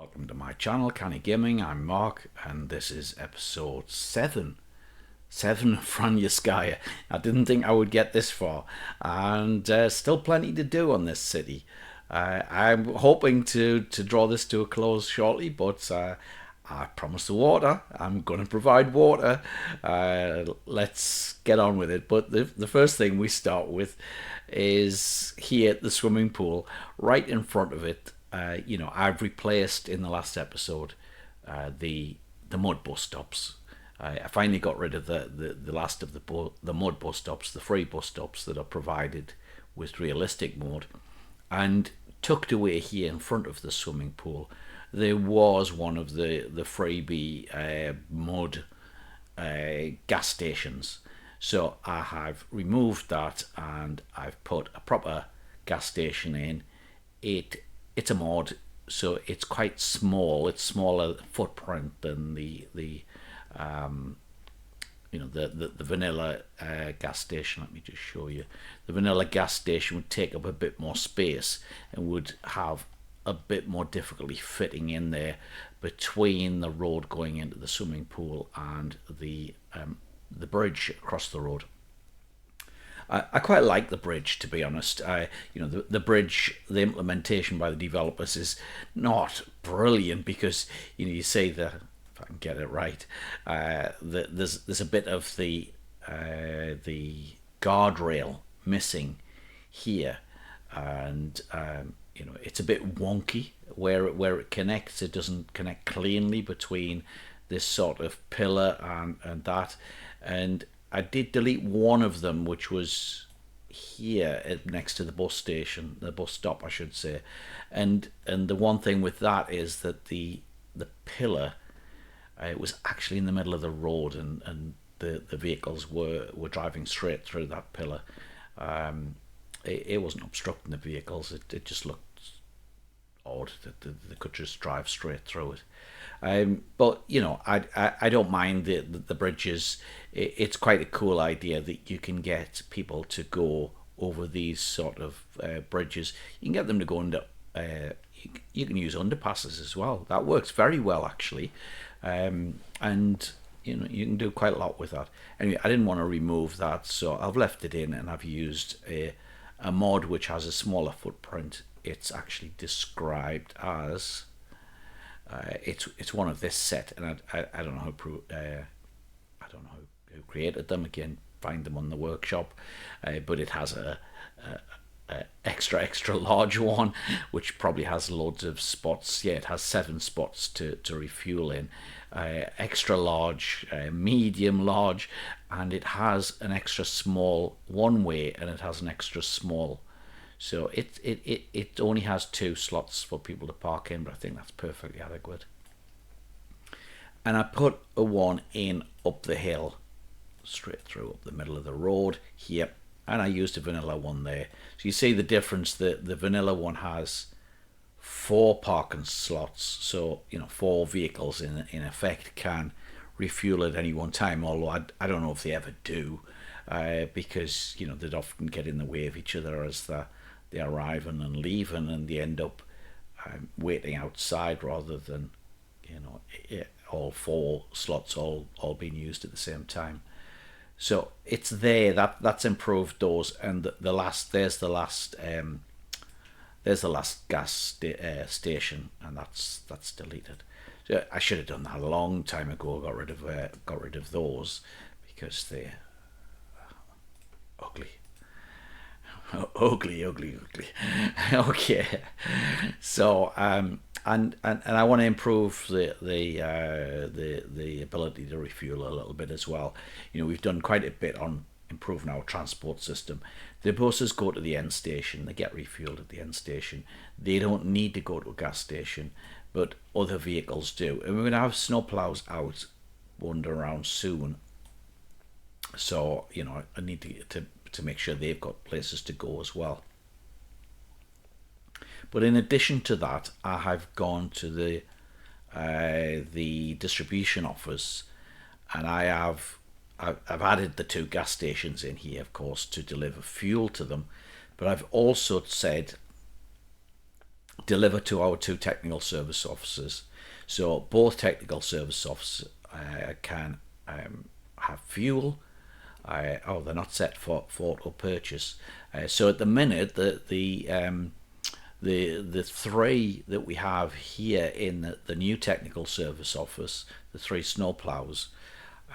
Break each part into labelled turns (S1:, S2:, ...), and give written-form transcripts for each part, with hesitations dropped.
S1: Welcome to my channel, Canny Gaming. I'm Mark, and this is episode 7. 7 of Vranyoskaya. I didn't think I would get this far, and still plenty to do on this city. I'm hoping to draw this to a close shortly, but I promised the water. I'm going to provide water. Let's get on with it. But the first thing we start with is here at the swimming pool, right in front of it. I've replaced in the last episode the mud bus stops. I finally got rid of the last of the mud bus stops, the free bus stops that are provided with realistic mode, and tucked away here in front of the swimming pool, there was one of the freebie mud gas stations. So I have removed that and I've put a proper gas station in. It's a mod, so it's quite small. It's smaller footprint than the vanilla gas station. Let me just show you. The vanilla gas station would take up a bit more space and would have a bit more difficulty fitting in there between the road going into the swimming pool and the bridge across the road. I quite like the bridge, to be honest. The bridge, the implementation by the developers is not brilliant because you say if I can get it right, there's a bit of the guardrail missing here, and it's a bit wonky where it connects. It doesn't connect cleanly between this sort of pillar and that, and I did delete one of them, which was here next to the bus station, the bus stop, I should say. And the one thing with that is that the pillar, it was actually in the middle of the road, and the vehicles were driving straight through that pillar. It wasn't obstructing the vehicles. It just looked odd that they could just drive straight through it. But I don't mind the bridges. It's quite a cool idea that you can get people to go over these sort of bridges. You can get them to go under. You can use underpasses as well. That works very well actually, and you can do quite a lot with that. Anyway, I didn't want to remove that, so I've left it in, and I've used a mod which has a smaller footprint. It's actually described as. It's one of this set, and I don't know who created them. Again, find them on the workshop, but it has a extra large one, which probably has loads of spots. Yeah, it has 7 spots to refuel in. Extra large, medium large, and it has an extra small one way, and it has an extra small. So it only has 2 slots for people to park in, but I think that's perfectly adequate. And I put a one in up the hill, straight through up the middle of the road here, and I used a vanilla one there. So you see the difference. The vanilla one has 4 parking slots, so 4 vehicles in effect can refuel at any one time. Although I don't know if they ever do, because they'd often get in the way of each other as they're arriving and leaving, and they end up waiting outside rather than all 4 slots all being used at the same time. So it's there. That's improved those, and there's the last gas station, and that's deleted. So I should have done that a long time ago. Got rid of those because they're ugly. Ugly. Okay, so and I want to improve the ability to refuel a little bit as well. We've done quite a bit on improving our transport system. The buses go to the end station, they get refueled at the end station. They don't need to go to a gas station, but other vehicles do. And we're going to have snowplows out wandering around soon, so I need to make sure they've got places to go as well. But in addition to that, I have gone to the distribution office, and I've added the 2 gas stations in here, of course, to deliver fuel to them. But I've also said deliver to our two technical service officers. So both technical service officers can have fuel. They're not set for auto purchase. So at the minute, the three that we have here in the new technical service office, the three snowplows,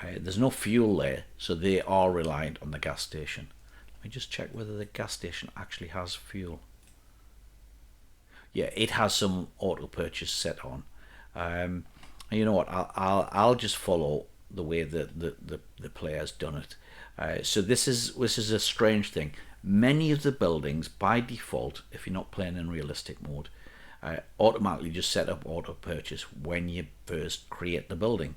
S1: there's no fuel there, so they are reliant on the gas station. Let me just check whether the gas station actually has fuel. Yeah, it has some auto purchase set on. And you know what? I'll just follow the way that the player's done it. So this is a strange thing. Many of the buildings, by default, if you're not playing in realistic mode, automatically just set up auto purchase when you first create the building,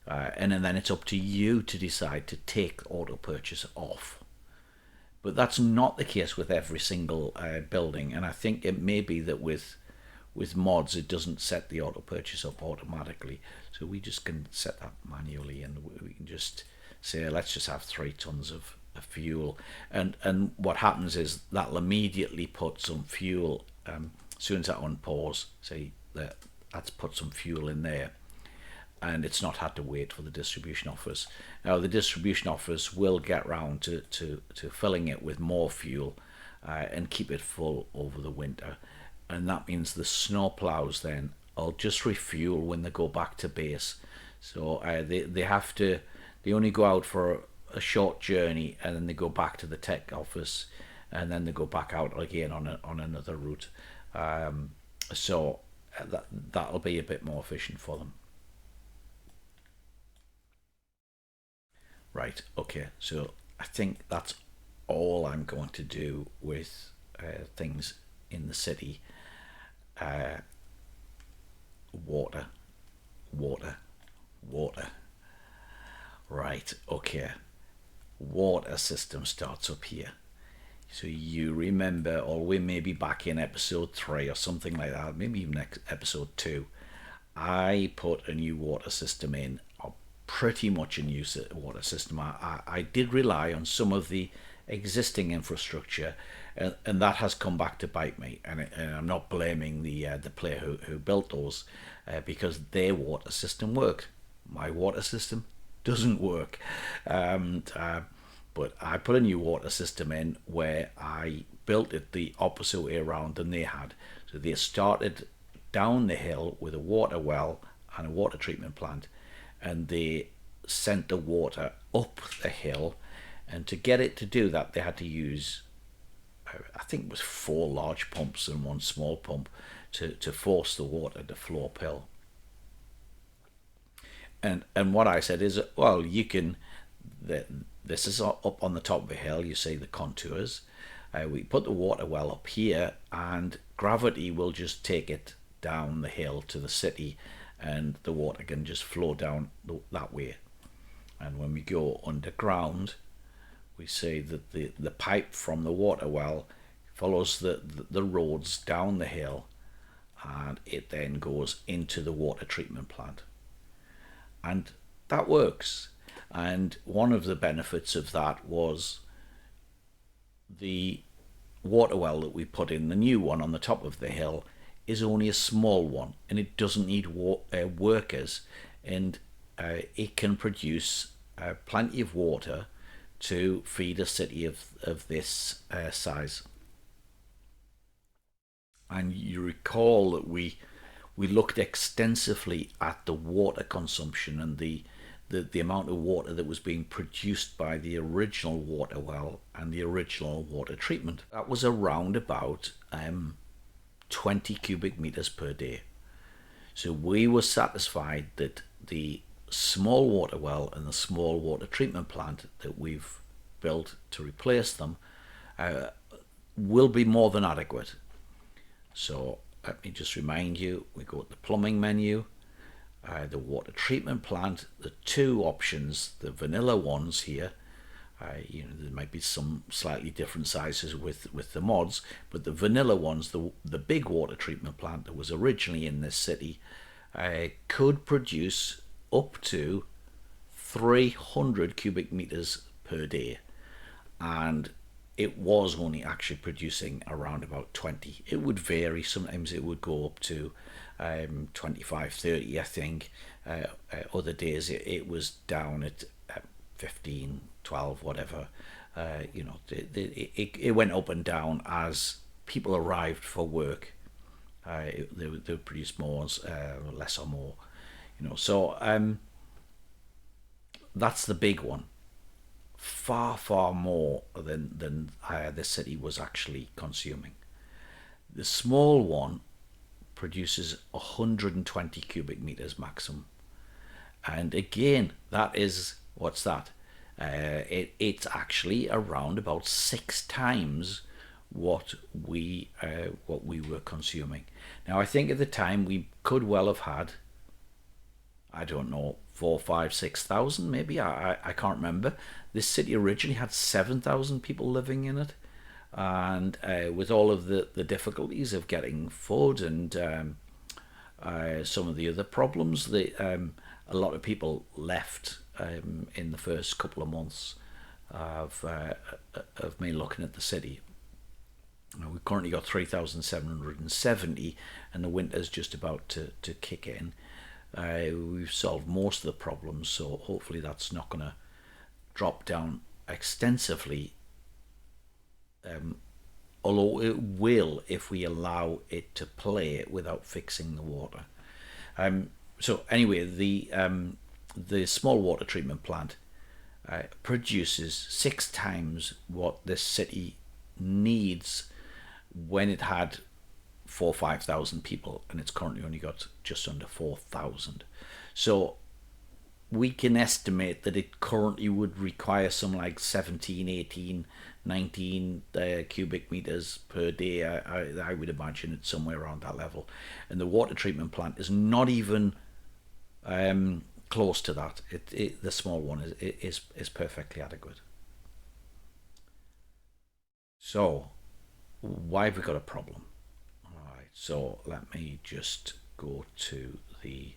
S1: and then it's up to you to decide to take auto purchase off. But that's not the case with every single building, and I think it may be that with mods it doesn't set the auto purchase up automatically. So we just can set that manually, and we can just say let's just have 3 tons of fuel, and what happens is that'll immediately put some fuel. As soon as that on pause, say that's put some fuel in there, and it's not had to wait for the distribution office. Now the distribution office will get round to filling it with more fuel, and keep it full over the winter, and that means the snow plows then will just refuel when they go back to base. So they only go out for a short journey, and then they go back to the tech office, and then they go back out again on another route. So that'll be a bit more efficient for them. Right. Okay. So I think that's all I'm going to do with things in the city. Uh, water, water, water. Right. Okay. Water system starts up here. So you remember, or we may be back in episode 3 or something like that, maybe even episode 2. I put a new water system in, or pretty much a new water system. I did rely on some of the existing infrastructure, and that has come back to bite me. And I'm not blaming the player who built those, because their water system worked. My water system doesn't work. But I put a new water system in where I built it the opposite way around than they had. So they started down the hill with a water well and a water treatment plant, and they sent the water up the hill. And to get it to do that, they had to use, I think it was 4 large pumps and 1 small pump to force the water to flow uphill. And what I said is, well, you can. This is up on the top of a hill. You see the contours. We put the water well up here, and gravity will just take it down the hill to the city, and the water can just flow down that way. And when we go underground, we see that the pipe from the water well follows the roads down the hill, and it then goes into the water treatment plant. And that works. And one of the benefits of that was the water well that we put in, the new one on the top of the hill, is only a small one, and it doesn't need workers, and it can produce plenty of water to feed a city of this size. And you recall that we looked extensively at the water consumption and the amount of water that was being produced by the original water well and the original water treatment. That was around about 20 cubic meters per day. So we were satisfied that the small water well and the small water treatment plant that we've built to replace them will be more than adequate. So let me just remind you, we go to the plumbing menu, the water treatment plant, the 2 options, the vanilla ones here. There might be some slightly different sizes with the mods, but the vanilla ones, the big water treatment plant that was originally in this city, could produce up to 300 cubic meters per day. And it was only actually producing around about 20. It would vary. Sometimes it would go up to 25, 30, I think. Other days it was down at 15, 12, whatever. It went up and down as people arrived for work. They would produce more, less or more. So that's the big one. Far, far more than the city was actually consuming. The small one produces 120 cubic meters maximum. And again, that is, what's that? It's actually around about 6 times what we were consuming. Now, I think at the time we could well have had, I don't know, 4, 5, 6,000 maybe. I can't remember. This city originally had 7,000 people living in it, and with all of the difficulties of getting food and some of the other problems, a lot of people left in the first couple of months of me looking at the city. We've currently got 3,770, and the winter's just about to kick in. We've solved most of the problems, so hopefully that's not going to drop down extensively, although it will if we allow it to play without fixing the water. So anyway, the small water treatment plant produces 6 times what this city needs when it had 4,000 or 5,000 people, and it's currently only got just under 4,000. So we can estimate that it currently would require some like 17, 18, 19 cubic meters per day. I would imagine it's somewhere around that level. And the water treatment plant is not even close to that. The small one is perfectly adequate. So why have we got a problem? All right, so let me just go to the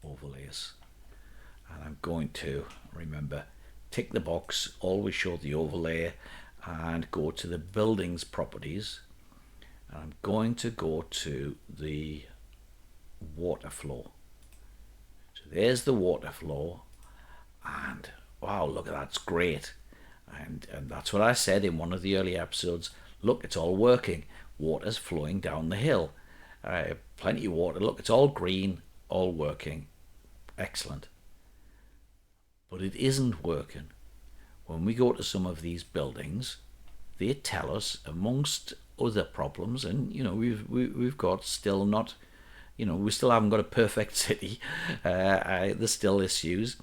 S1: overlays, and I'm going to, remember, tick the box, always show the overlay, and go to the buildings properties, and I'm going to go to the water flow. So there's the water flow, and wow, look at that, it's great. And that's what I said in one of the early episodes. Look, it's all working. Water's flowing down the hill. Plenty of water. Look, it's all green, all working. Excellent. But it isn't working. When we go to some of these buildings, they tell us, amongst other problems, and we've got still not, we still haven't got a perfect city. There's still issues,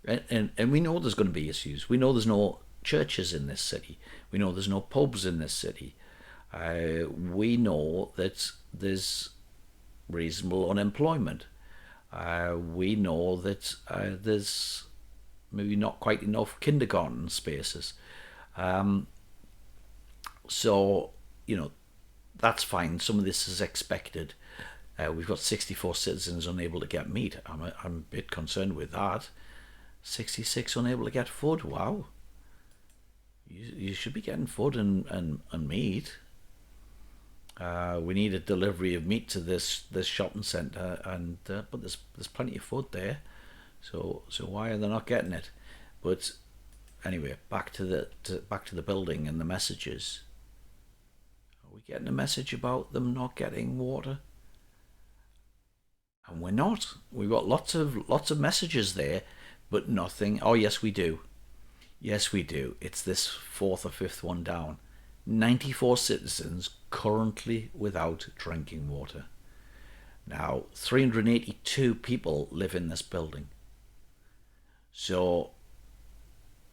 S1: and we know there's going to be issues. We know there's no churches in this city. We know there's no pubs in this city. We know that there's reasonable unemployment. We know that there's maybe not quite enough kindergarten spaces. So, that's fine. Some of this is expected. We've got 64 citizens unable to get meat. I'm a bit concerned with that. 66 unable to get food. Wow. You should be getting food and meat. We need a delivery of meat to this shopping centre, but there's plenty of food there. So why are they not getting it? But anyway, back to the building and the messages. Are we getting a message about them not getting water? And we're not. We've got lots of messages there, but nothing. Oh yes, we do. Yes, we do. It's this fourth or fifth one down. 94 citizens currently without drinking water. Now, 382 people live in this building. So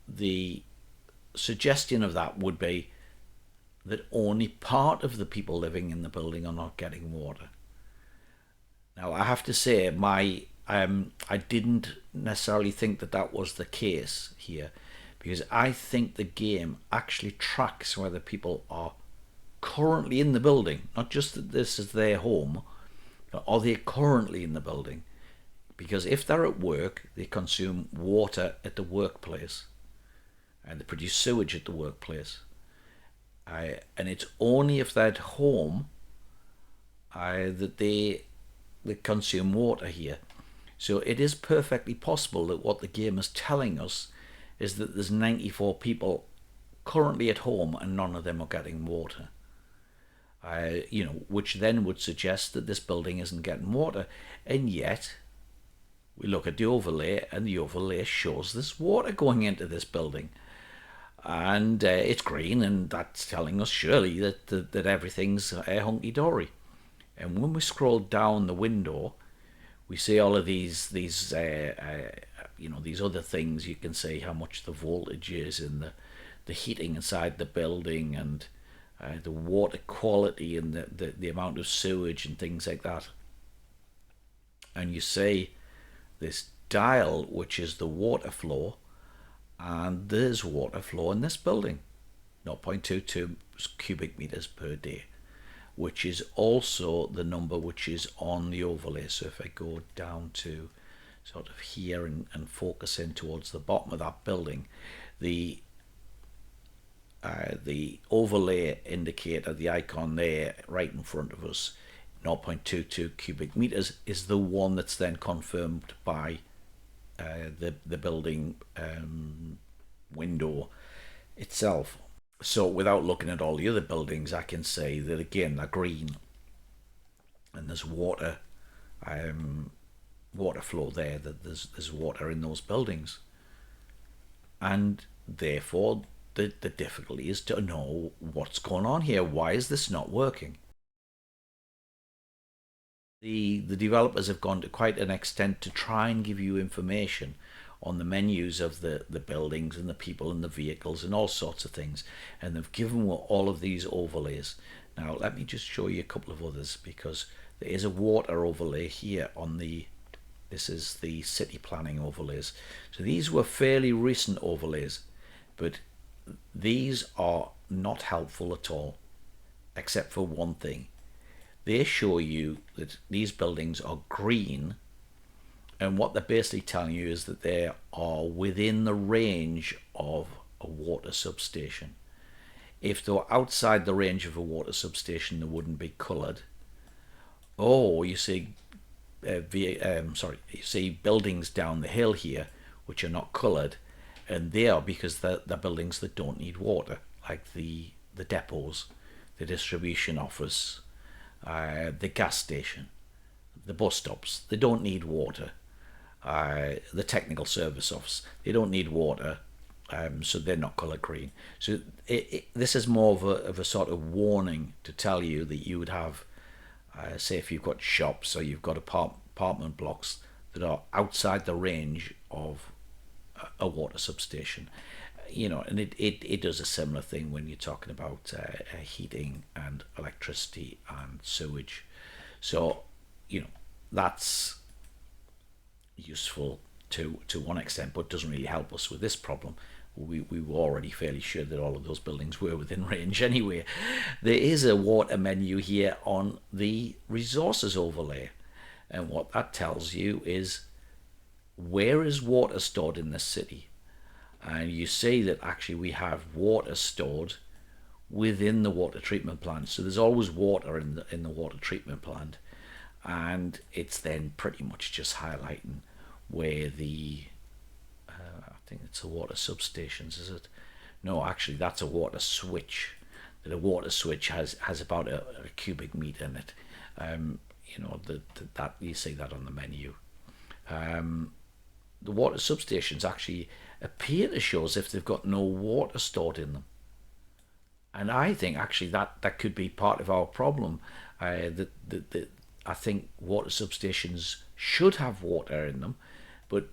S1: the suggestion of that would be that only part of the people living in the building are not getting water. Now, I have to say, I didn't necessarily think that was the case here, because I think the game actually tracks whether people are currently in the building, not just that this is their home, but are they currently in the building? Because if they're at work, they consume water at the workplace, and they produce sewage at the workplace. And it's only if they're at home that they consume water here. So it is perfectly possible that what the game is telling us is that there's 94 people currently at home and none of them are getting water. Which then would suggest that this building isn't getting water. And yet, we look at the overlay, and the overlay shows there's water going into this building. And it's green, and that's telling us surely that everything's hunky dory. And when we scroll down the window, we see all of these other things. You can see how much the voltage is in the heating inside the building, and the water quality, and the amount of sewage and things like that. And you see this dial, which is the water flow, and there's water flow in this building, 0.22 cubic meters per day, which is also the number which is on the overlay. So if I go down to sort of here and focus in towards the bottom of that building, the overlay indicator, the icon there right in front of us, 0.22 cubic meters, is the one that's then confirmed by the building window itself. So without looking at all the other buildings, I can say that again they're green, and there's water flow there. That there's water in those buildings, and therefore the difficulty is to know what's going on here. Why is this not working? The developers have gone to quite an extent to try and give you information on the menus of the buildings and the people and the vehicles and all sorts of things, and they've given all of these overlays. Now let me just show you a couple of others, because there is a water overlay here on this is the city planning overlays. So these were fairly recent overlays, but these are not helpful at all, except for one thing. They show you that these buildings are green, and what they're basically telling you is that they are within the range of a water substation. If they were outside the range of a water substation, they wouldn't be coloured. Or you see, you see buildings down the hill here which are not coloured, and they are because they're buildings that don't need water, like the depots, the distribution office, the gas station, the bus stops. They don't need water. The technical service office, they don't need water, so they're not colour green. So this is more of a sort of warning to tell you that you would have, say, if you've got shops or you've got apartment blocks that are outside the range of a water substation. And it does a similar thing when you're talking about heating and electricity and sewage. So, that's useful to one extent, but doesn't really help us with this problem. We were already fairly sure that all of those buildings were within range anyway. There is a water menu here on the resources overlay, and what that tells you is where is water stored in the city. And you see that actually we have water stored within the water treatment plant. So there's always water in the water treatment plant, and it's then pretty much just highlighting where I think it's the water substations, is it? No, actually that's a water switch. The water switch has about a cubic meter in it. That you see that on the menu. The water substations actually appear to show as if they've got no water stored in them, and I think actually that could be part of our problem. That I think water substations should have water in them, but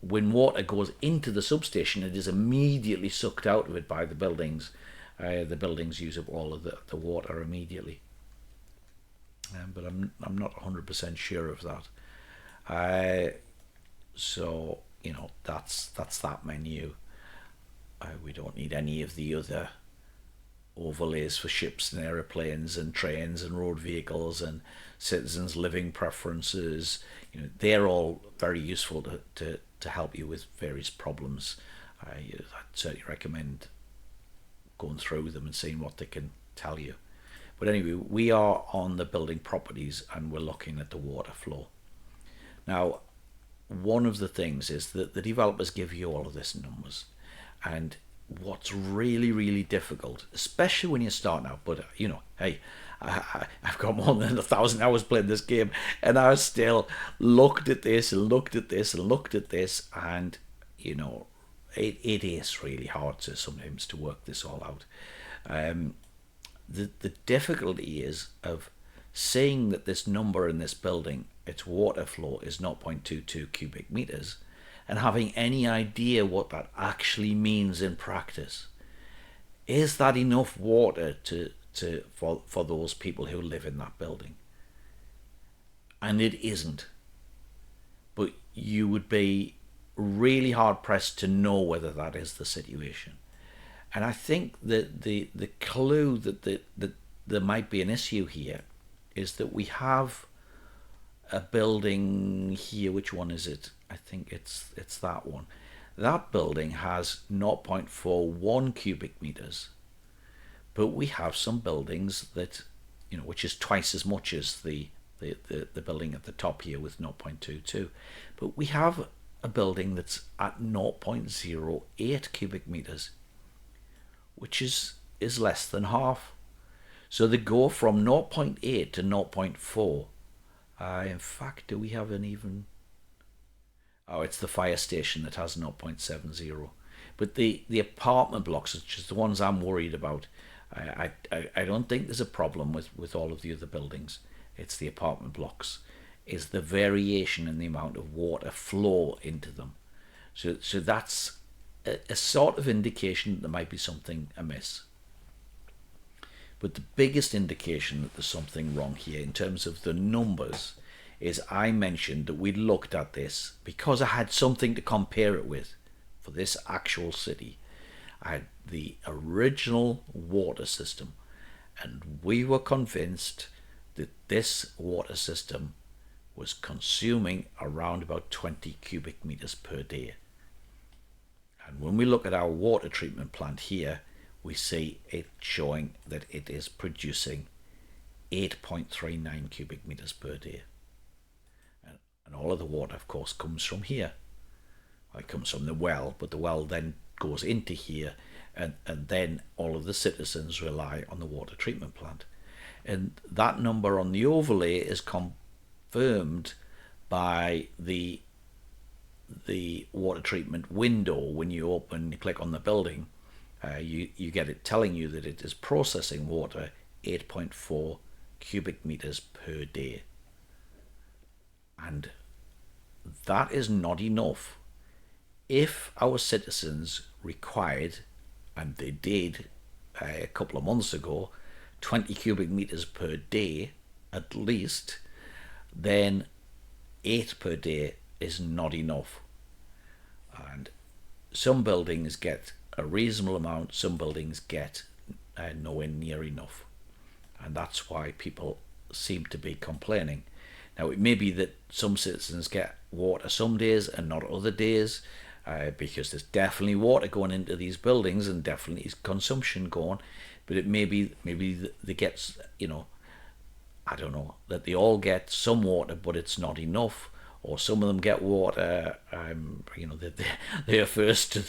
S1: when water goes into the substation, it is immediately sucked out of it by the buildings. The buildings use up all of the water immediately. But I'm not 100% sure of that. So that's that menu. We don't need any of the other overlays for ships and aeroplanes and trains and road vehicles and citizens' living preferences. They're all very useful to help you with various problems. I'd certainly recommend going through them and seeing what they can tell you. But anyway, we are on the building properties and we're looking at the water flow. Now, one of the things is that the developers give you all of this numbers, and what's really, really difficult, especially when you're starting out, but hey, I've got more than 1,000 hours playing this game, and I still looked at this and looked at this and looked at this, and it is really hard to sometimes to work this all out. The difficulty is of seeing that this number in this building, its water flow is 0.22 cubic meters, and having any idea what that actually means in practice. Is that enough water for those people who live in that building? And it isn't. But you would be really hard pressed to know whether that is the situation. And I think that the clue that there might be an issue here is that we have a building here. Which one is it? I think it's that one. That building has 0.41 cubic meters, but we have some buildings that, which is twice as much as the building at the top here with 0.22. But we have a building that's at 0.08 cubic meters, which is less than half. So they go from 0.8 to 0.4. In fact, do we have an even? Oh, it's the fire station that has 0.70. But the apartment blocks, which is the ones I'm worried about, I don't think there's a problem with all of the other buildings. It's the apartment blocks, is the variation in the amount of water flow into them. So that's a sort of indication that there might be something amiss. But the biggest indication that there's something wrong here in terms of the numbers is I mentioned that we looked at this because I had something to compare it with for this actual city. I had the original water system, and we were convinced that this water system was consuming around about 20 cubic meters per day. And when we look at our water treatment plant here, we see it showing that it is producing 8.39 cubic meters per day. And all of the water, of course, comes from here. Well, it comes from the well, but the well then goes into here, and then all of the citizens rely on the water treatment plant. And that number on the overlay is confirmed by the water treatment window. When you click on the building, you get it telling you that it is processing water 8.4 cubic meters per day. And that is not enough. If our citizens required, and they did a couple of months ago, 20 cubic meters per day at least, then 8 per day is not enough. And some buildings get a reasonable amount, some buildings get nowhere near enough. And that's why people seem to be complaining. Now, it may be that some citizens get water some days and not other days, because there's definitely water going into these buildings and definitely consumption going. But it may be they get, I don't know, that they all get some water, but it's not enough. Or some of them get water, they're first to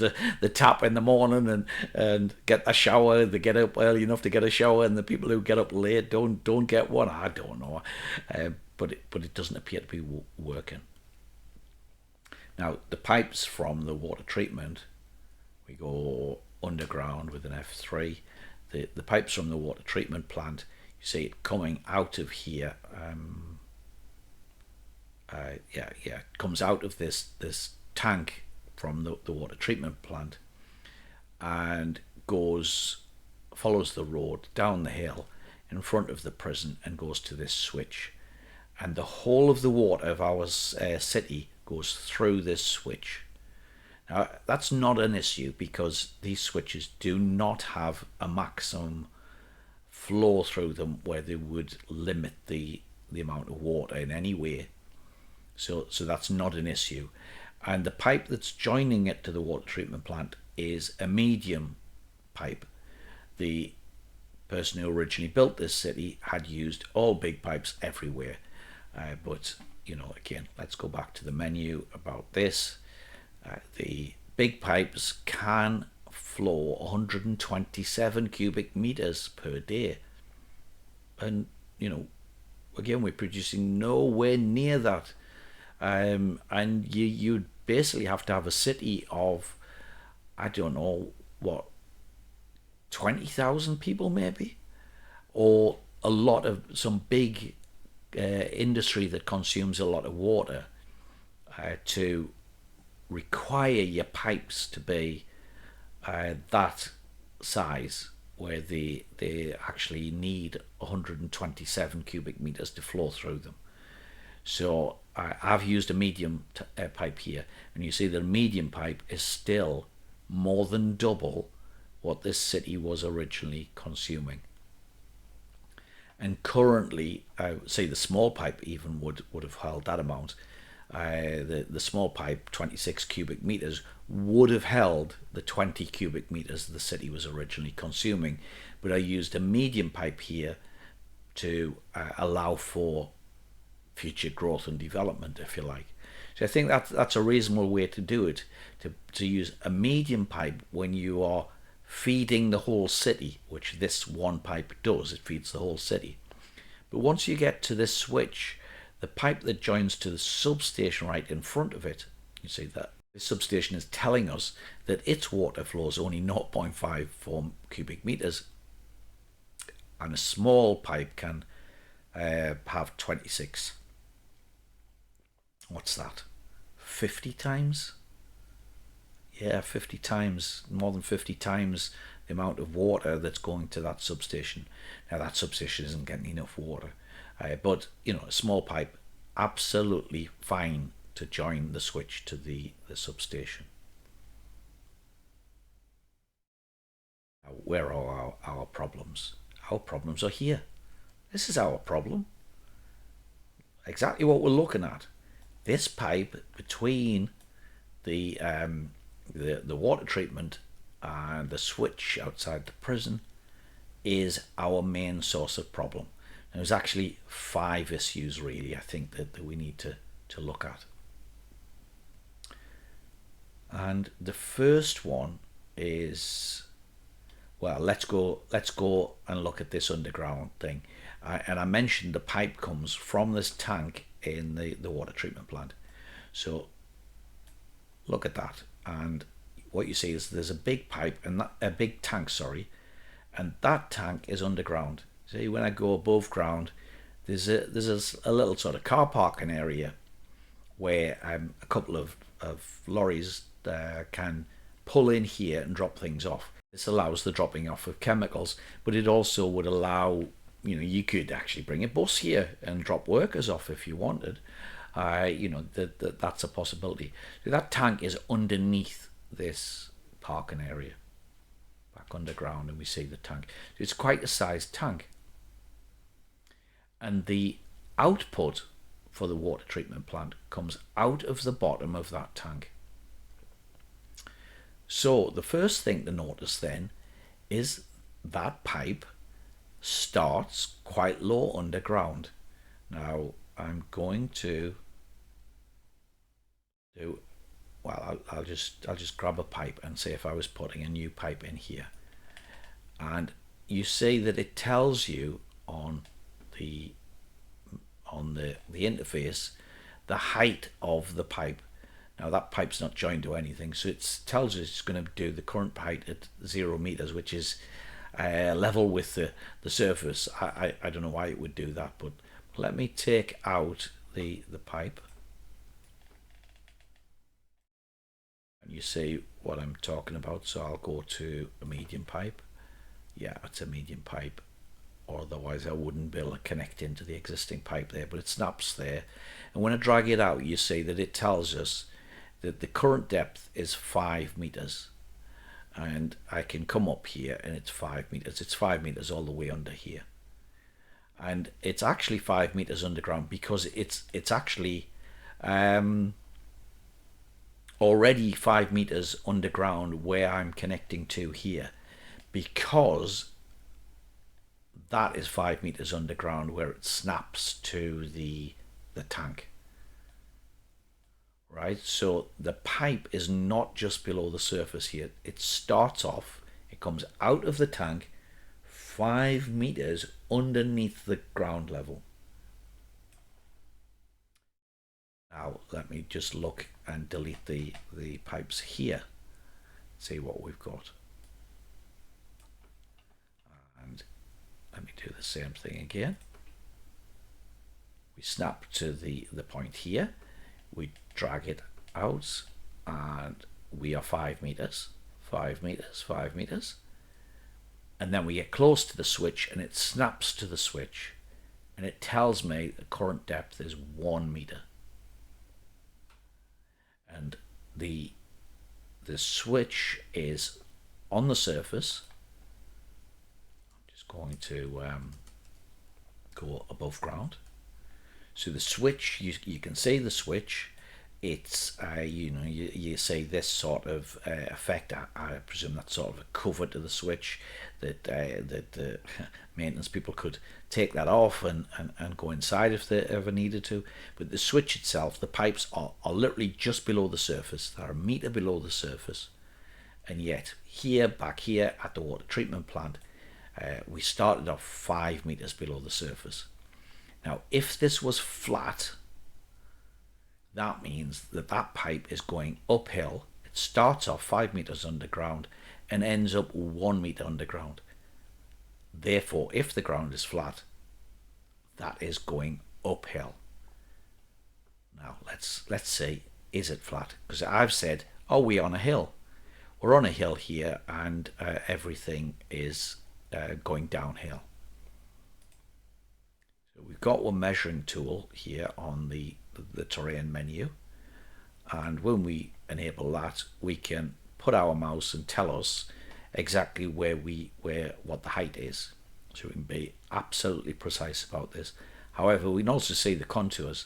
S1: the tap in the morning and get a shower. They get up early enough to get a shower, and the people who get up late don't get one. I don't know, but it doesn't appear to be working. Now, the pipes from the water treatment, we go underground with an F3. The pipes from the water treatment plant, you see it coming out of here. It comes out of this tank from the water treatment plant and follows the road down the hill in front of the prison and goes to this switch. And the whole of the water of our city goes through this switch. Now, that's not an issue because these switches do not have a maximum flow through them where they would limit the amount of water in any way. So that's not an issue. And the pipe that's joining it to the water treatment plant is a medium pipe. the person who originally built this city had used all big pipes everywhere. But, again, let's go back to the menu about this. The big pipes can flow 127 cubic meters per day. And, again, we're producing nowhere near that. And you'd basically have to have a city of, I don't know, what, 20,000 people maybe? Or a lot of some big industry that consumes a lot of water to require your pipes to be that size where they actually need 127 cubic meters to flow through them. So I've used a medium pipe here, and you see that a medium pipe is still more than double what this city was originally consuming. And currently, say the small pipe even would have held that amount. The small pipe, 26 cubic meters, would have held the 20 cubic meters the city was originally consuming. But I used a medium pipe here to allow for future growth and development, if you like. So I think that's a reasonable way to do it, to use a medium pipe when you are feeding the whole city, which this one pipe does. It feeds the whole city. But once you get to this switch, the pipe that joins to the substation right in front of it, you see that the substation is telling us that its water flow is only 0.54 cubic meters, and a small pipe can have 26. What's that? 50 times? Yeah, 50 times, more than 50 times the amount of water that's going to that substation. Now, that substation isn't getting enough water, but a small pipe, absolutely fine to join the switch to the substation. Now, where are our problems? Our problems are here. This is our problem. Exactly what we're looking at. This pipe between the water treatment and the switch outside the prison is our main source of problem. And there's actually 5 issues really I think that we need to look at. And the first one is, well, let's go and look at this underground thing. And I mentioned the pipe comes from this tank in the water treatment plant. So look at that, and what you see is there's a big pipe and a big tank, sorry, and that tank is underground. See, when I go above ground, there's a little sort of car parking area where a couple of lorries can pull in here and drop things off. This allows the dropping off of chemicals, but it also would allow, you could actually bring a bus here and drop workers off if you wanted. That's a possibility. So that tank is underneath this parking area, back underground, and we see the tank. It's quite a sized tank. And the output for the water treatment plant comes out of the bottom of that tank. So the first thing to notice then is that pipe starts quite low underground. Now I'm going to do, well, I'll just grab a pipe and say if I was putting a new pipe in here, and you see that it tells you on the interface the height of the pipe. Now that pipe's not joined to anything, so it tells us it's going to do the current height at 0 meters, which is level with the surface. I don't know why it would do that, but let me take out the pipe, and you see what I'm talking about. So I'll go to a medium pipe. Yeah, it's a medium pipe, or otherwise I wouldn't be able to connect into the existing pipe there, but it snaps there. And when I drag it out, you see that it tells us that the current depth is 5 meters, and I can come up here and it's 5 meters. It's 5 meters all the way under here, and it's actually 5 meters underground because it's actually already 5 meters underground where I'm connecting to here. because that is 5 meters underground where it snaps to the tank, right? So the pipe is not just below the surface here. It starts off, it comes out of the tank 5 meters underneath the ground level. Now let me just look and delete the pipes here. See what we've got. And let me do the same thing again. We snap to the point here. We drag it out and we are 5 meters, 5 meters, 5 meters. And then we get close to the switch and it snaps to the switch and it tells me the current depth is 1 meter. And the switch is on the surface. I'm just going to go above ground. So the switch, you can see the switch. It's you say this sort of effect. I presume that's sort of a cover to the switch that the maintenance people could take that off and go inside if they ever needed to. But the switch itself, the pipes are literally just below the surface. They're a meter below the surface, and yet back here at the water treatment plant, we started off 5 meters below the surface. Now, if this was flat, that means that pipe is going uphill. It starts off 5 meters underground and ends up 1 meter underground. Therefore, if the ground is flat, that is going uphill. Now, let's see, is it flat? Because I've said, oh, we're on a hill. We're on a hill here and everything is going downhill. So we've got one measuring tool here on the terrain menu, and when we enable that, we can put our mouse and tell us exactly what the height is, so we can be absolutely precise about this. However, we can also see the contours,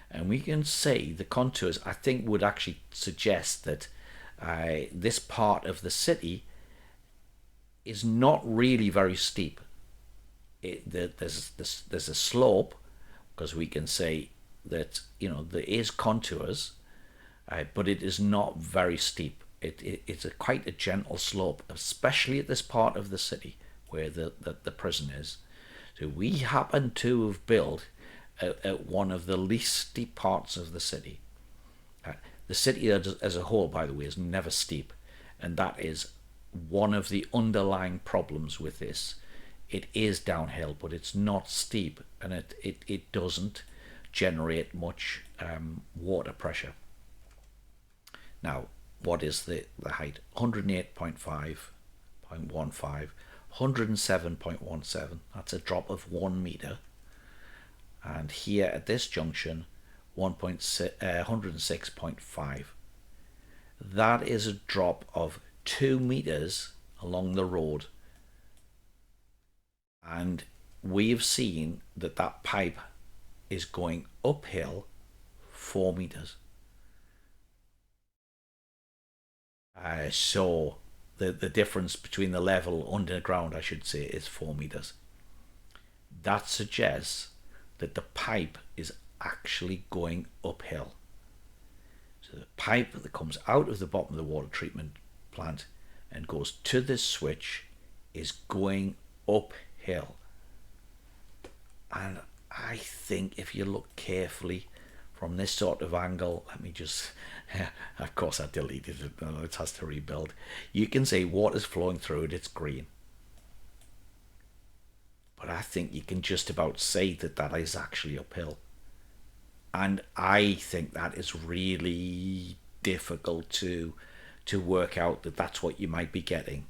S1: and we can see the contours I think would actually suggest that this part of the city is not really very steep. There's a slope, because we can say that there is contours, but it is not very steep. It's quite a gentle slope, especially at this part of the city where the prison is. So we happen to have built at one of the least steep parts of the city. The city as a whole, by the way, is never steep, and that is one of the underlying problems with this. It is downhill, but it's not steep, and it doesn't generate much water pressure. Now, what is the height? 108.5.15, 107.17. That's a drop of 1 meter. And here at this junction, 106.5. That is a drop of 2 meters along the road. And we've seen that pipe is going uphill 4 meters. So the difference between the level underground, I should say, is 4 meters. That suggests that the pipe is actually going uphill. So the pipe that comes out of the bottom of the water treatment plant and goes to this switch is going uphill. And I think if you look carefully from this sort of angle, let me just, of course I deleted it, it has to rebuild. You can see water's flowing through it, it's green. But I think you can just about say that is actually uphill. And I think that is really difficult to work out that that's what you might be getting,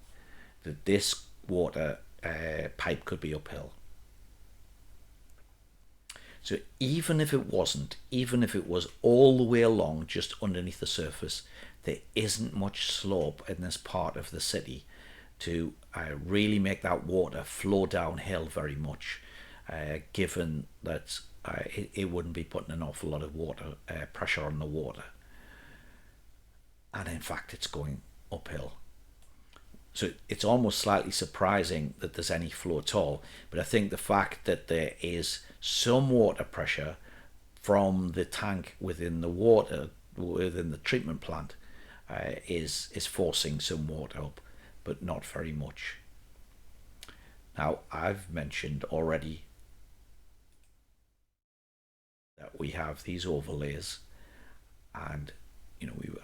S1: that this water pipe could be uphill. So even if it wasn't, even if it was all the way along just underneath the surface, there isn't much slope in this part of the city to really make that water flow downhill very much, given that it wouldn't be putting an awful lot of water pressure on the water. And in fact, it's going uphill. So it's almost slightly surprising that there's any flow at all. But I think the fact that there is some water pressure from the tank within the treatment plant is forcing some water up, but not very much. Now I've mentioned already that we have these overlays, and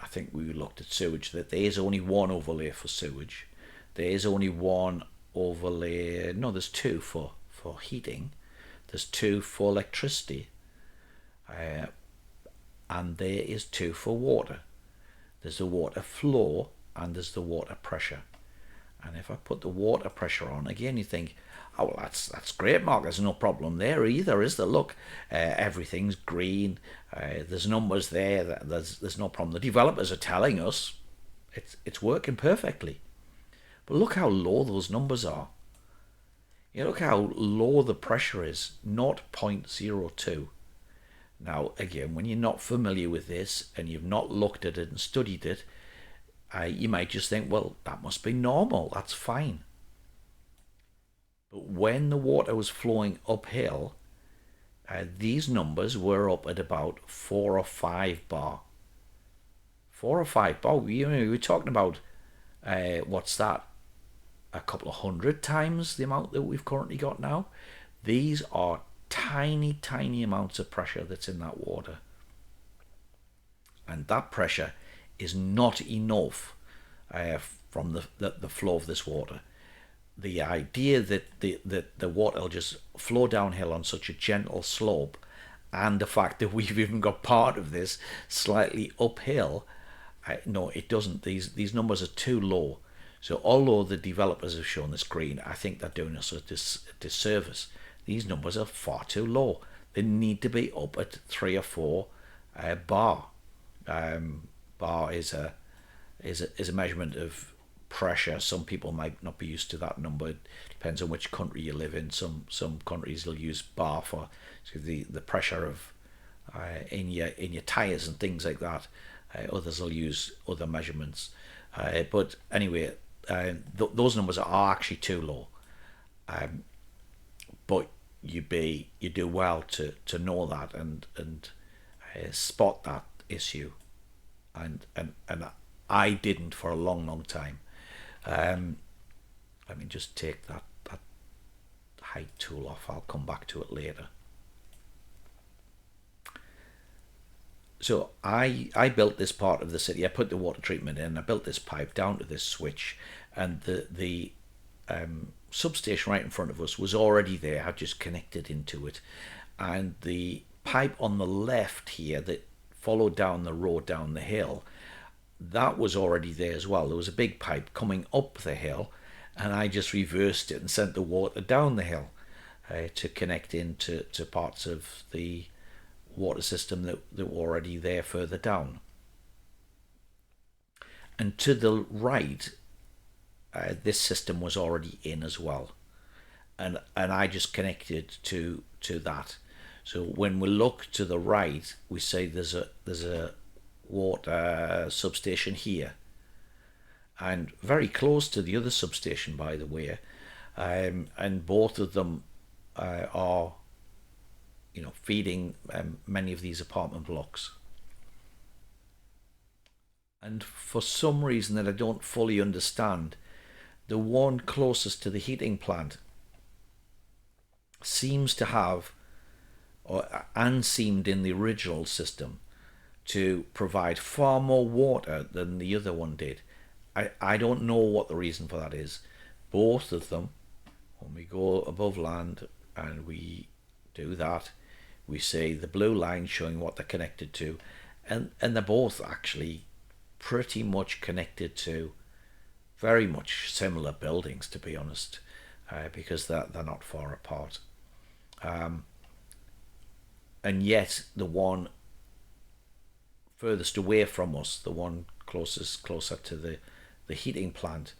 S1: I think we looked at sewage, that there is only one overlay for sewage. There is only one overlay. No, there's two for heating. There's two for electricity, uh, and there is two for water. There's the water flow and there's the water pressure. And if I put the water pressure on again, you think, oh well, that's great, Mark. There's no problem there either, is there? Look, everything's green. There's numbers there. There's no problem. The developers are telling us it's working perfectly. But look how low those numbers are. Look how low the pressure is, 0.02. Now, again, when you're not familiar with this and you've not looked at it and studied it, you might just think, well, that must be normal. That's fine. But when the water was flowing uphill, these numbers were up at about 4 or 5 bar. 4 or 5 bar. We were talking about what's that? A couple of hundred times the amount that we've currently got now. These are tiny, tiny amounts of pressure that's in that water. And that pressure is not enough from the flow of this water. The idea that the water will just flow downhill on such a gentle slope, and the fact that we've even got part of this slightly uphill, no, it doesn't. These numbers are too low. So although the developers have shown this green, I think they're doing us a disservice. These numbers are far too low. They need to be up at 3 or 4 bar. Bar is a measurement of pressure. Some people might not be used to that number. It depends on which country you live in. Some countries will use bar for the pressure of in your tires and things like that. Others will use other measurements. But anyway, those numbers are actually too low. But you do well to know that and spot that issue, and I didn't for a long, long time. Let me just take that height tool off. I'll come back to it later. So I built this part of the city. I put the water treatment in. I built this pipe down to this switch, and the substation right in front of us was already there. I just connected into it, and the pipe on the left here that followed down the road down the hill, that was already there as well. There was a big pipe coming up the hill, and I just reversed it and sent the water down the hill to connect into parts of the water system that were already there further down. And to the right, this system was already in as well, and I just connected to that. So when we look to the right, we say there's a water substation here, and very close to the other substation, by the way, and both of them are feeding many of these apartment blocks. And for some reason that I don't fully understand, the one closest to the heating plant seems to have, and seemed in the original system, to provide far more water than the other one did. I don't know what the reason for that is. Both of them, when we go above land and we do that, we see the blue line showing what they're connected to, and they're both actually pretty much connected to very much similar buildings, to be honest, because they're not far apart. And yet the one furthest away from us, the one closer to the heating plant,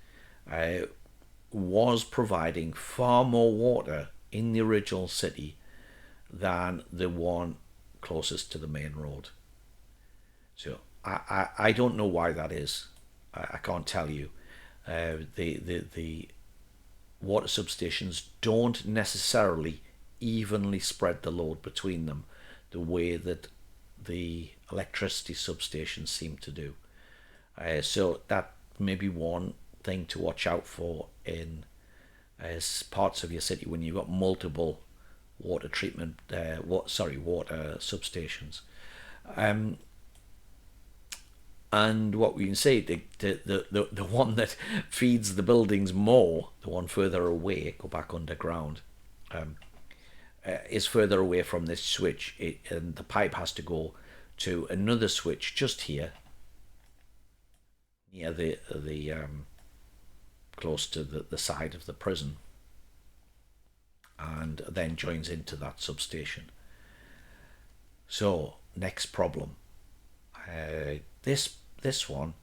S1: was providing far more water in the original city than the one closest to the main road. So I don't know why that is. I can't tell you. The water substations don't necessarily evenly spread the load between them the way that the electricity substations seem to do. So that may be one thing to watch out for in parts of your city when you've got multiple water treatment, water substations. And what we can say, the one that feeds the buildings more, the one further away, go back underground, is further away from this switch, and the pipe has to go to another switch just here, near the close to the side of the prison, and then joins into that substation. So next problem, this one,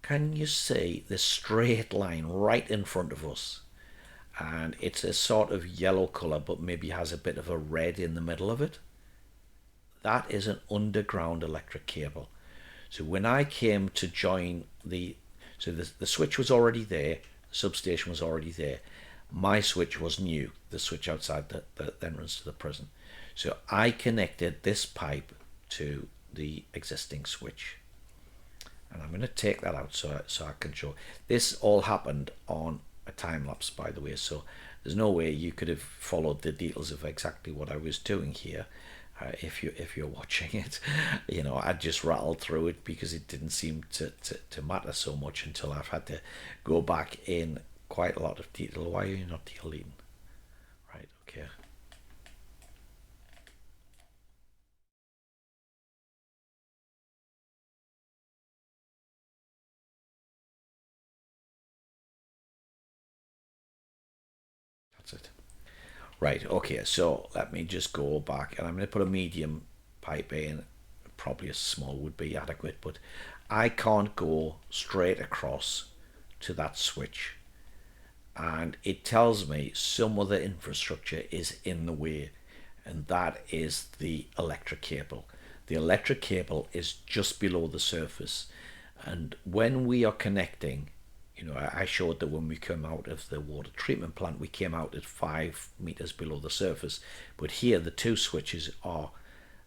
S1: can you see the straight line right in front of us? And it's a sort of yellow colour, but maybe has a bit of a red in the middle of it. That is an underground electric cable. So when I came to join the switch was already there, the substation was already there. My switch was new, the switch outside the entrance to the prison. So I connected this pipe to the existing switch. And I'm going to take that out so I can show. This all happened on a time lapse, by the way, so there's no way you could have followed the details of exactly what I was doing here. If you're watching it, I just rattled through it because it didn't seem to matter so much until I've had to go back in quite a lot of detail. Why are you not deleting? Right, okay. That's it. Right, okay, so let me just go back and I'm going to put a medium pipe in. Probably a small would be adequate, but I can't go straight across to that switch. And it tells me some other infrastructure is in the way, and that is the electric cable. The electric cable is just below the surface, and when we are connecting, I showed that when we come out of the water treatment plant, we came out at 5 meters below the surface. But here, the two switches are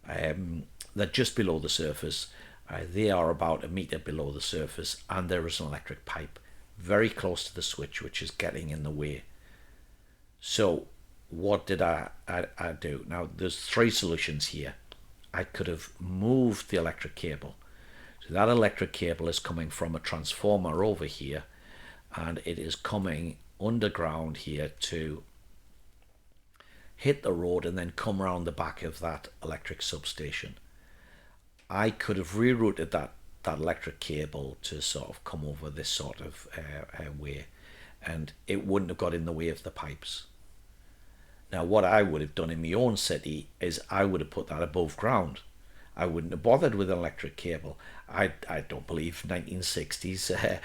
S1: they're just below the surface. They are about a meter below the surface, and there is an electric pipe very close to the switch, which is getting in the way. So, what did I do? Now, there's three solutions here. I could have moved the electric cable. So that electric cable is coming from a transformer over here, and it is coming underground here to hit the road and then come around the back of that electric substation. I could have rerouted that electric cable to sort of come over this sort of way, and it wouldn't have got in the way of the pipes. Now, what I would have done in my own city is I would have put that above ground. I wouldn't have bothered with an electric cable. I don't believe 1960s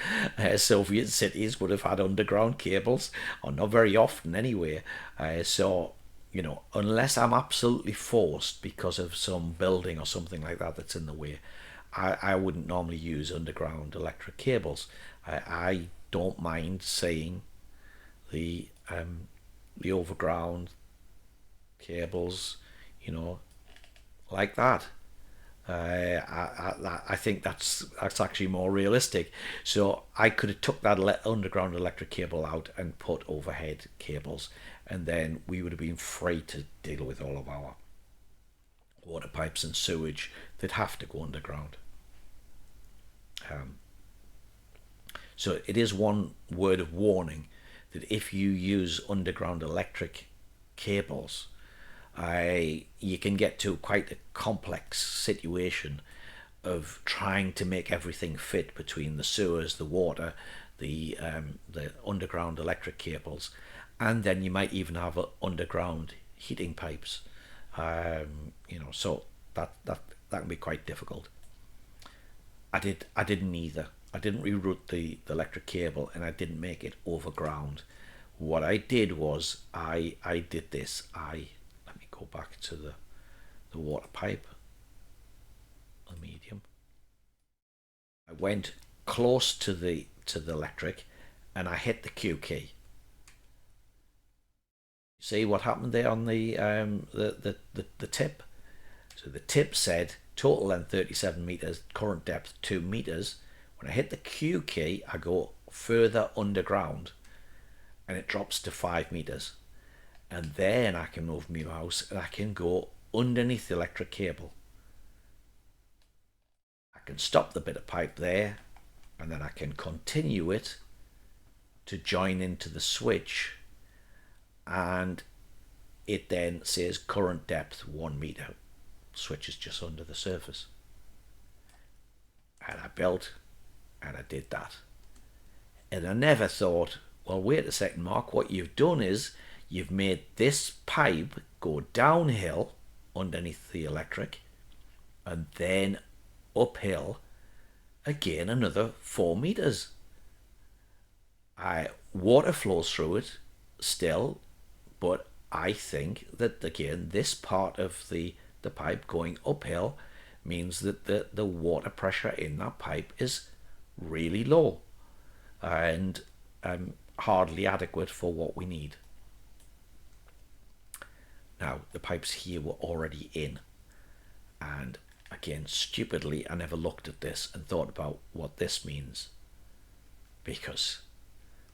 S1: Soviet cities would have had underground cables, or not very often anyway. So, unless I'm absolutely forced because of some building or something like that that's in the way, I wouldn't normally use underground electric cables. I don't mind seeing the overground cables, like that. I think that's actually more realistic. So I could have took that underground electric cable out and put overhead cables, and then we would have been free to deal with all of our water pipes and sewage that have to go underground. Um, so it is one word of warning that if you use underground electric cables, you can get to quite a complex situation of trying to make everything fit between the sewers, the water, the underground electric cables, and then you might even have underground heating pipes. So that can be quite difficult. I didn't either. I didn't reroute the electric cable, and I didn't make it overground. What I did was I did this. Let me go back to the water pipe, the medium. I went close to the electric, and I hit the Q key. See what happened there on the tip? So the tip said total length 37 meters, current depth 2 meters. When I hit the Q key, I go further underground and it drops to 5 meters. And then I can move my mouse and I can go underneath the electric cable. I can stop the bit of pipe there and then I can continue it to join into the switch, and it then says current depth 1 meter. Switch is just under the surface. And I built and I did that. And I never thought, well, wait a second, Mark, what you've done is you've made this pipe go downhill underneath the electric and then uphill again another 4 meters. Water flows through it still, but I think that again this part of the pipe going uphill means that the water pressure in that pipe is really low and hardly adequate for what we need. Now the pipes here were already in, and again stupidly I never looked at this and thought about what this means, because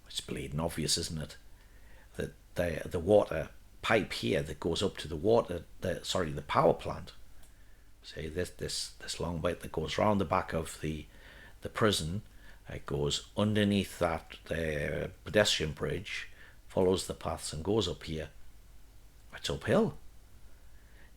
S1: it's bleeding obvious, isn't it, that the water pipe here that goes up to the power plant, say this long bit that goes round the back of the prison, it goes underneath that pedestrian bridge, follows the paths and goes up here. It's uphill.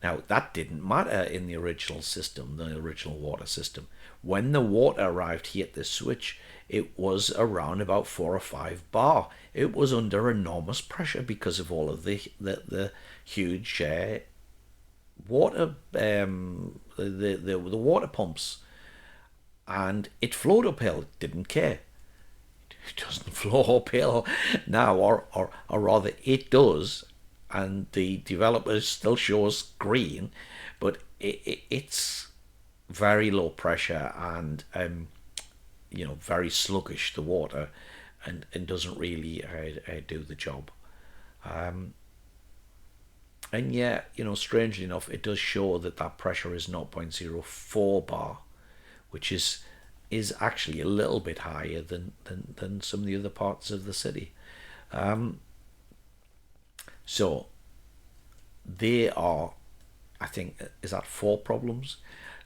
S1: Now that didn't matter in the original system, the original water system. When the water arrived here at this switch, it was around about 4 or 5 bar. It was under enormous pressure because of all of the huge water the water pumps, and it flowed uphill. It didn't care. It doesn't flow uphill now, or rather it does, and the developers still show us green, but it's very low pressure and very sluggish, the water, and doesn't really do the job. And yeah, strangely enough, it does show that pressure is 0.04 bar, which is actually a little bit higher than some of the other parts of the city. So there are, I think, is that 4 problems,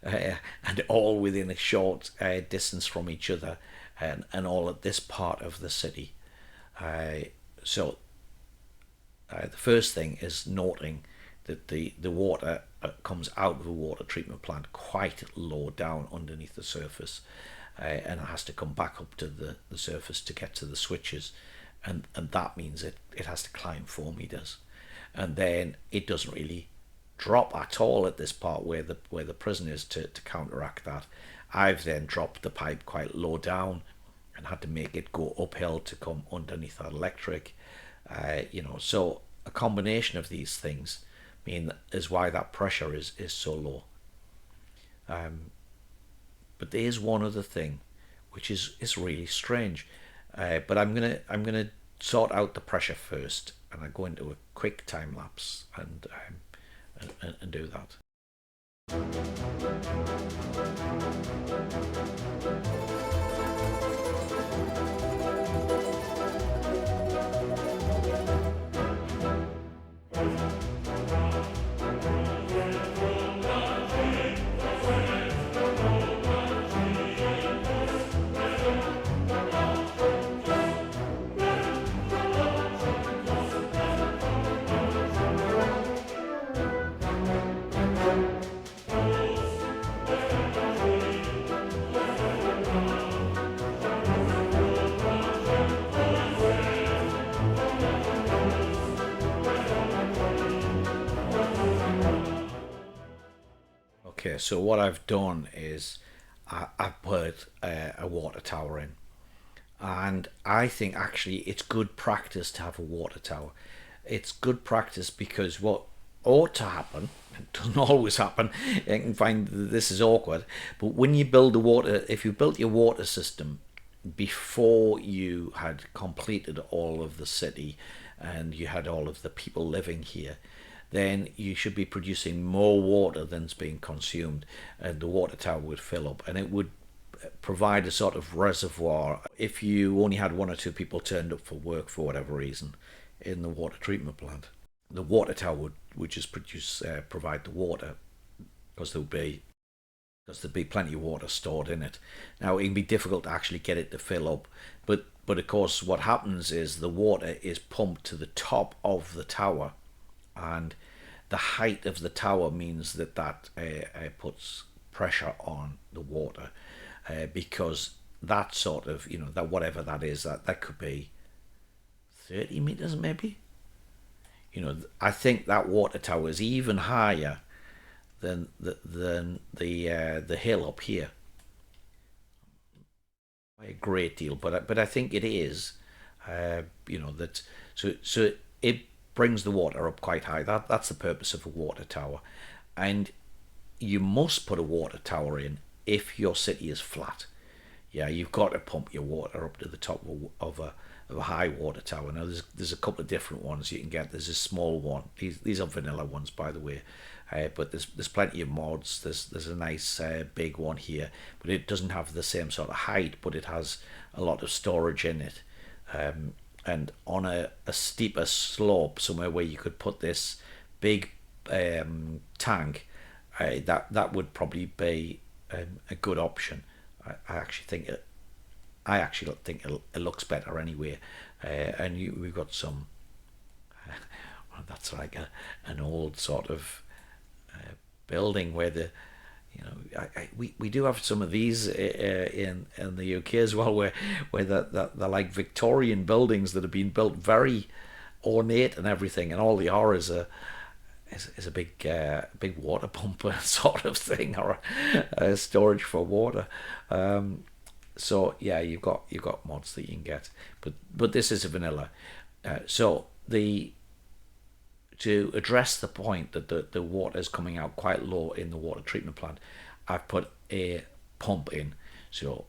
S1: and all within a short distance from each other, and all at this part of the city. So the first thing is noting that the water comes out of a water treatment plant quite low down underneath the surface, and it has to come back up to the surface to get to the switches, and that means it has to climb 4 meters, and then it doesn't really drop at all at this part where the prison is to counteract that. I've then dropped the pipe quite low down and had to make it go uphill to come underneath that electric. So a combination of these things is why that pressure is so low. But there's one other thing which is really strange. But I'm gonna sort out the pressure first, and I go into a quick time lapse and do that. Okay, so what I've done is I've put a water tower in, and I think actually it's good practice to have a water tower. It's good practice because what ought to happen, it doesn't always happen, you can find that this is awkward, but when you build if you built your water system before you had completed all of the city and you had all of the people living here, then you should be producing more water than's being consumed, and the water tower would fill up, and it would provide a sort of reservoir if you only had one or two people turned up for work for whatever reason in the water treatment plant. The water tower would just provide the water, because there'd be plenty of water stored in it. Now it can be difficult to actually get it to fill up, but of course what happens is the water is pumped to the top of the tower, and the height of the tower means that puts pressure on the water, because that sort of, that whatever that is, that could be 30 meters maybe. I think that water tower is even higher than the hill up here by a great deal, but I think it is. That so it brings the water up quite high. That's the purpose of a water tower, and you must put a water tower in if your city is flat. Yeah, you've got to pump your water up to the top of a high water tower. Now there's a couple of different ones you can get. There's a small one. These are vanilla ones, by the way. But there's plenty of mods. There's a nice big one here, but it doesn't have the same sort of height, but it has a lot of storage in it. And on a steeper slope somewhere where you could put this big tank, that would probably be a good option. I actually think it looks better anyway. We've got some. Well, that's like an old sort of building where we do have some of these in the UK as well, where they're like Victorian buildings that have been built very ornate and everything, and all they are is a big water pump sort of thing, or a storage for water. So yeah, you've got mods that you can get, but this is a vanilla. So to address the point that the water is coming out quite low in the water treatment plant, I've put a pump in. So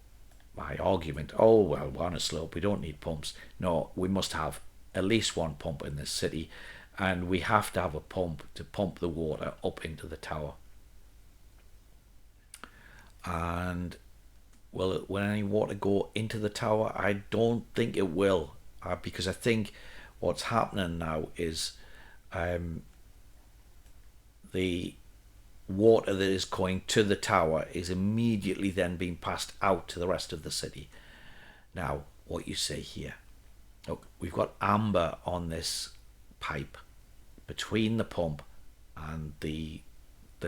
S1: my argument, oh well, we're on a slope, we don't need pumps. No, we must have at least one pump in this city, and we have to have a pump to pump the water up into the tower. And will any water go into the tower? I don't think it will, because I think what's happening now is the water that is going to the tower is immediately then being passed out to the rest of the city. Now, what you see here, look, we've got amber on this pipe between the pump and the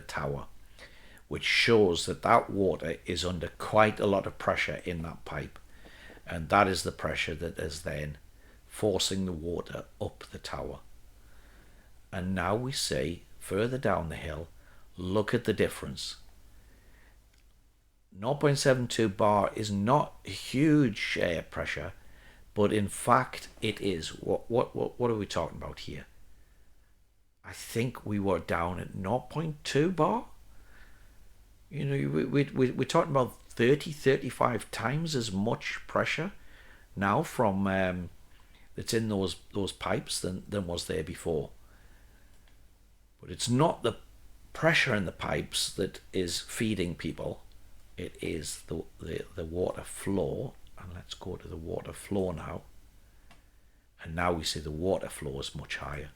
S1: tower, which shows that water is under quite a lot of pressure in that pipe, and that is the pressure that is then forcing the water up the tower. And now we see further down the hill, look at the difference. 0.72 bar is not a huge pressure, but in fact it is. What are we talking about here? I think we were down at 0.2 bar. We're talking about 35 times as much pressure now from that's in those pipes than was there before. But it's not the pressure in the pipes that is feeding people. It is the water flow. And let's go to the water flow now. And now we see the water flow is much higher.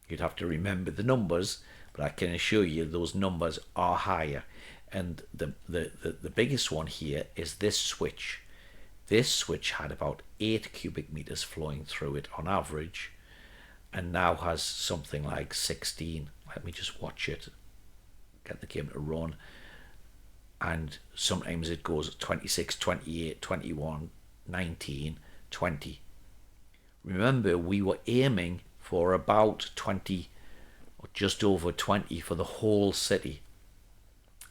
S1: You'd have to remember the numbers, but I can assure you those numbers are higher. And the biggest one here is this switch. This switch had about 8 cubic meters flowing through it on average, and now has something like 16. Let me just watch it, get the game to run. And sometimes it goes 26, 28, 21, 19, 20. Remember, we were aiming for about 20 or just over 20 for the whole city.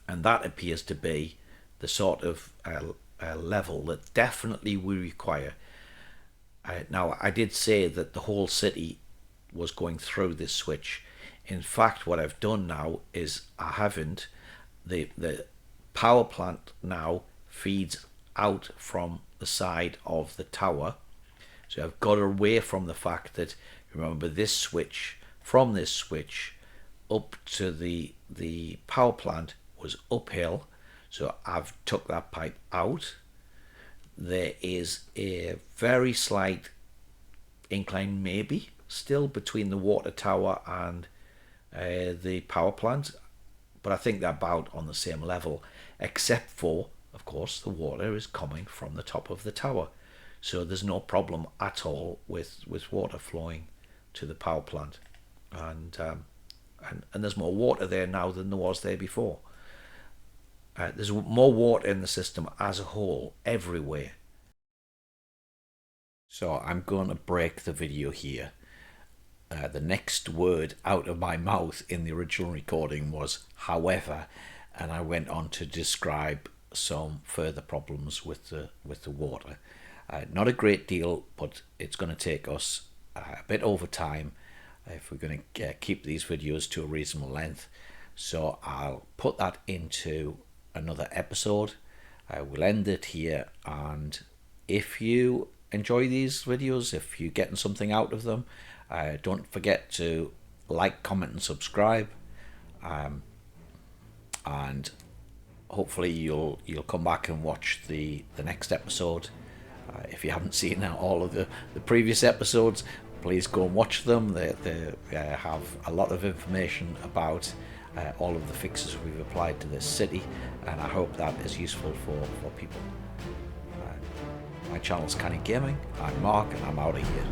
S1: And that appears to be the sort of level that definitely we require. Now, I did say that the whole city was going through this switch. In fact, what I've done now is I haven't. The power plant now feeds out from the side of the tower. So I've got away from the fact that, remember, this switch, from this switch up to the power plant was uphill. So I've took that pipe out. There is a very slight incline, maybe still, between the water tower and the power plant, but I think they're about on the same level, except for, of course, the water is coming from the top of the tower. So there's no problem at all with water flowing to the power plant. And there's more water there now than there was there before. There's more water in the system as a whole, everywhere. So I'm going to break the video here. The next word out of my mouth in the original recording was however, and I went on to describe some further problems with the water. Not a great deal, but it's going to take us a bit over time if we're going to keep these videos to a reasonable length. So I'll put that into another episode. We'll end it here, and if you enjoy these videos, if you're getting something out of them, don't forget to like, comment and subscribe, and hopefully you'll come back and watch the next episode. If you haven't seen all of the previous episodes, please go and watch them. They have a lot of information about all of the fixes we've applied to this city, and I hope that is useful for people. My channel's Canny Gaming. I'm Mark, and I'm out of here.